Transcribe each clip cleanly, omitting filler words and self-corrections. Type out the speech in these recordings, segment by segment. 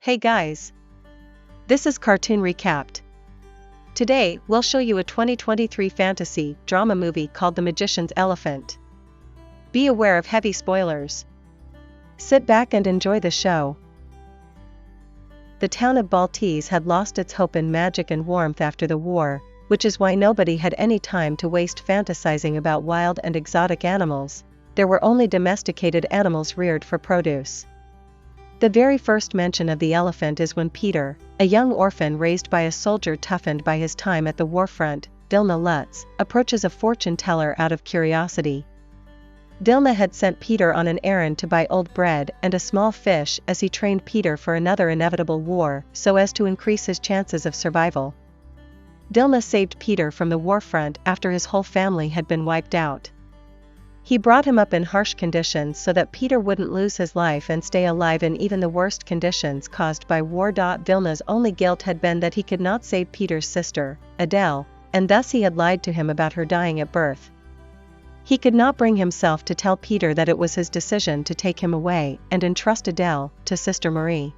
Hey guys! This is Cartoon Recapped. Today, we'll show you a 2023 fantasy drama movie called The Magician's Elephant. Be aware of heavy spoilers. Sit back and enjoy the show. The town of Baltese had lost its hope in magic and warmth after the war, which is why nobody had any time to waste fantasizing about wild and exotic animals. There were only domesticated animals reared for produce. The very first mention of the elephant is when Peter, a young orphan raised by a soldier toughened by his time at the warfront, Dilma Lutz, approaches a fortune teller out of curiosity. Dilma had sent Peter on an errand to buy old bread and a small fish as he trained Peter for another inevitable war so as to increase his chances of survival. Dilma saved Peter from the warfront after his whole family had been wiped out. He brought him up in harsh conditions so that Peter wouldn't lose his life and stay alive in even the worst conditions caused by war. Dilma's only guilt had been that he could not save Peter's sister, Adele, and thus he had lied to him about her dying at birth. He could not bring himself to tell Peter that it was his decision to take him away and entrust Adele to Sister Marie.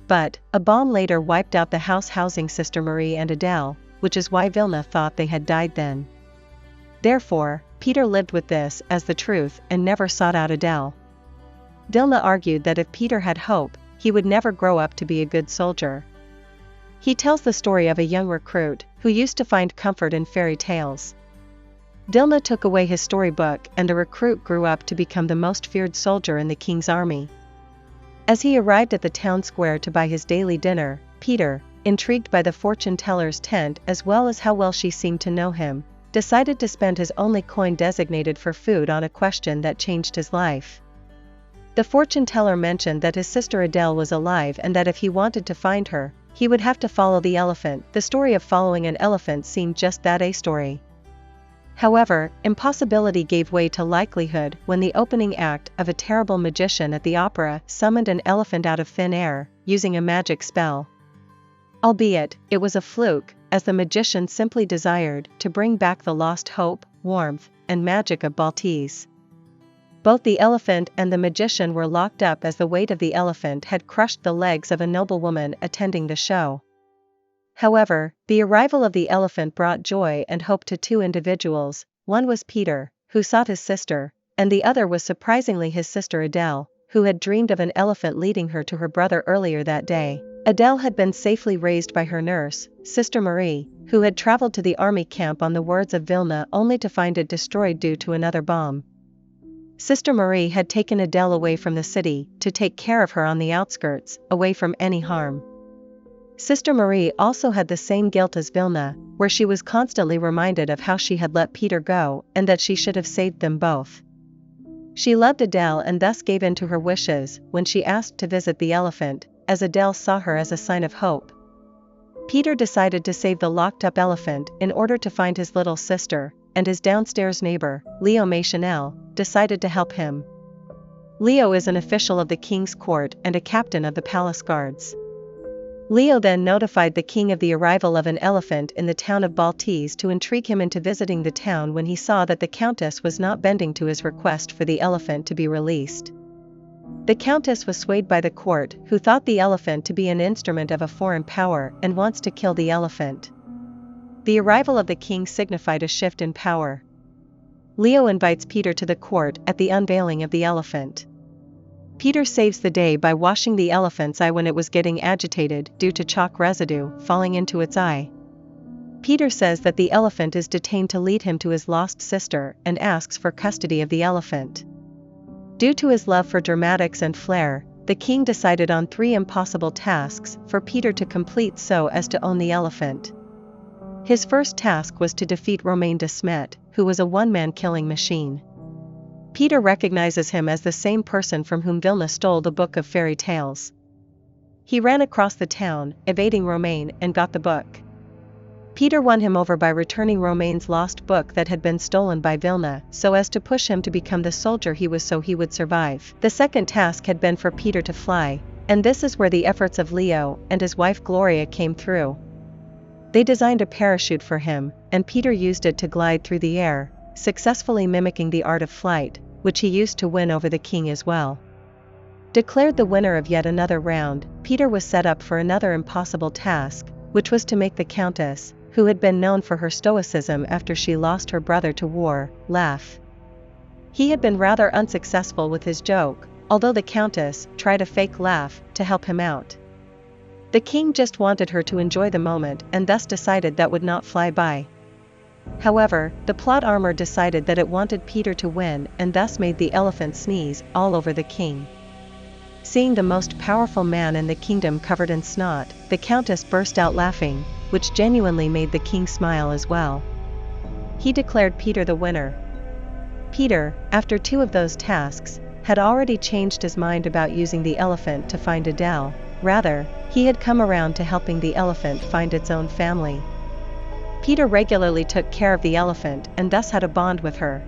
But a bomb later wiped out the house housing Sister Marie and Adele, which is why Vilna thought they had died then. Therefore, Peter lived with this as the truth and never sought out Adele. Dilma argued that if Peter had hope, he would never grow up to be a good soldier. He tells the story of a young recruit who used to find comfort in fairy tales. Dilma took away his storybook and the recruit grew up to become the most feared soldier in the king's army. As he arrived at the town square to buy his daily dinner, Peter, intrigued by the fortune teller's tent as well as how well she seemed to know him, decided to spend his only coin designated for food on a question that changed his life. The fortune teller mentioned that his sister Adele was alive and that if he wanted to find her, he would have to follow the elephant. The story of following an elephant seemed just that, a story. However, impossibility gave way to likelihood when the opening act of a terrible magician at the opera summoned an elephant out of thin air, using a magic spell. Albeit, it was a fluke, as the magician simply desired to bring back the lost hope, warmth, and magic of Baltese. Both the elephant and the magician were locked up as the weight of the elephant had crushed the legs of a noblewoman attending the show. However, the arrival of the elephant brought joy and hope to two individuals. One was Peter, who sought his sister, and the other was surprisingly his sister Adele, who had dreamed of an elephant leading her to her brother earlier that day. Adele had been safely raised by her nurse, Sister Marie, who had traveled to the army camp on the words of Vilna only to find it destroyed due to another bomb. Sister Marie had taken Adele away from the city to take care of her on the outskirts, away from any harm. Sister Marie also had the same guilt as Vilna, where she was constantly reminded of how she had let Peter go and that she should have saved them both. She loved Adele and thus gave in to her wishes when she asked to visit the elephant, as Adele saw her as a sign of hope. Peter decided to save the locked-up elephant in order to find his little sister, and his downstairs neighbor, Leo Machanel, decided to help him. Leo is an official of the king's court and a captain of the palace guards. Leo then notified the king of the arrival of an elephant in the town of Baltese to intrigue him into visiting the town when he saw that the countess was not bending to his request for the elephant to be released. The countess was swayed by the court, who thought the elephant to be an instrument of a foreign power and wants to kill the elephant. The arrival of the king signified a shift in power. Leo invites Peter to the court at the unveiling of the elephant. Peter saves the day by washing the elephant's eye when it was getting agitated due to chalk residue falling into its eye. Peter says that the elephant is detained to lead him to his lost sister and asks for custody of the elephant. Due to his love for dramatics and flair, the king decided on 3 impossible tasks for Peter to complete so as to own the elephant. His first task was to defeat Romain de Smet, who was a one-man killing machine. Peter recognizes him as the same person from whom Vilna stole the book of fairy tales. He ran across the town, evading Romain, and got the book. Peter won him over by returning Romain's lost book that had been stolen by Vilna so as to push him to become the soldier he was so he would survive. The second task had been for Peter to fly, and this is where the efforts of Leo and his wife Gloria came through. They designed a parachute for him, and Peter used it to glide through the air, successfully mimicking the art of flight, which he used to win over the king as well. Declared the winner of yet another round, Peter was set up for another impossible task, which was to make the Countess, who had been known for her stoicism after she lost her brother to war, laugh. He had been rather unsuccessful with his joke, although the Countess tried a fake laugh to help him out. The king just wanted her to enjoy the moment and thus decided that would not fly by. However, the plot armor decided that it wanted Peter to win and thus made the elephant sneeze all over the king. Seeing the most powerful man in the kingdom covered in snot, the Countess burst out laughing, which genuinely made the king smile as well. He declared Peter the winner. Peter, after 2 of those tasks, had already changed his mind about using the elephant to find Adele. Rather, he had come around to helping the elephant find its own family. Peter regularly took care of the elephant and thus had a bond with her.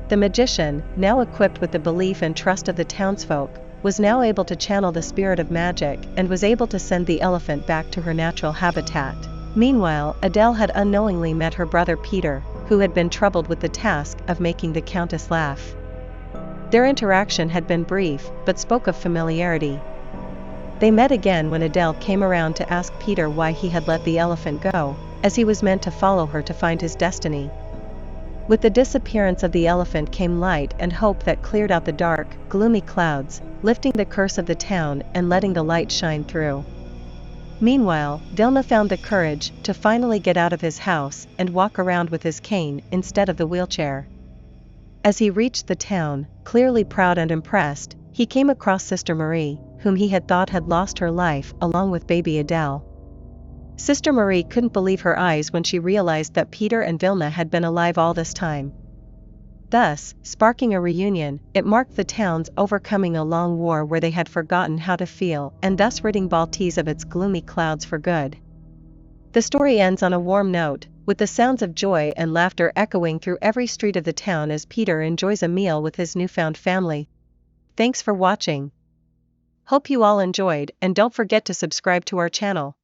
The magician, now equipped with the belief and trust of the townsfolk, was now able to channel the spirit of magic and was able to send the elephant back to her natural habitat. Meanwhile, Adele had unknowingly met her brother Peter, who had been troubled with the task of making the Countess laugh. Their interaction had been brief, but spoke of familiarity. They met again when Adele came around to ask Peter why he had let the elephant go, as he was meant to follow her to find his destiny. With the disappearance of the elephant came light and hope that cleared out the dark, gloomy clouds, lifting the curse of the town and letting the light shine through. Meanwhile, Vilna found the courage to finally get out of his house and walk around with his cane instead of the wheelchair. As he reached the town, clearly proud and impressed, he came across Sister Marie, whom he had thought had lost her life along with baby Adele. Sister Marie couldn't believe her eyes when she realized that Peter and Vilna had been alive all this time. Thus, sparking a reunion, it marked the town's overcoming a long war where they had forgotten how to feel and thus ridding Baltese of its gloomy clouds for good. The story ends on a warm note, with the sounds of joy and laughter echoing through every street of the town as Peter enjoys a meal with his newfound family. Thanks for watching. Hope you all enjoyed and don't forget to subscribe to our channel.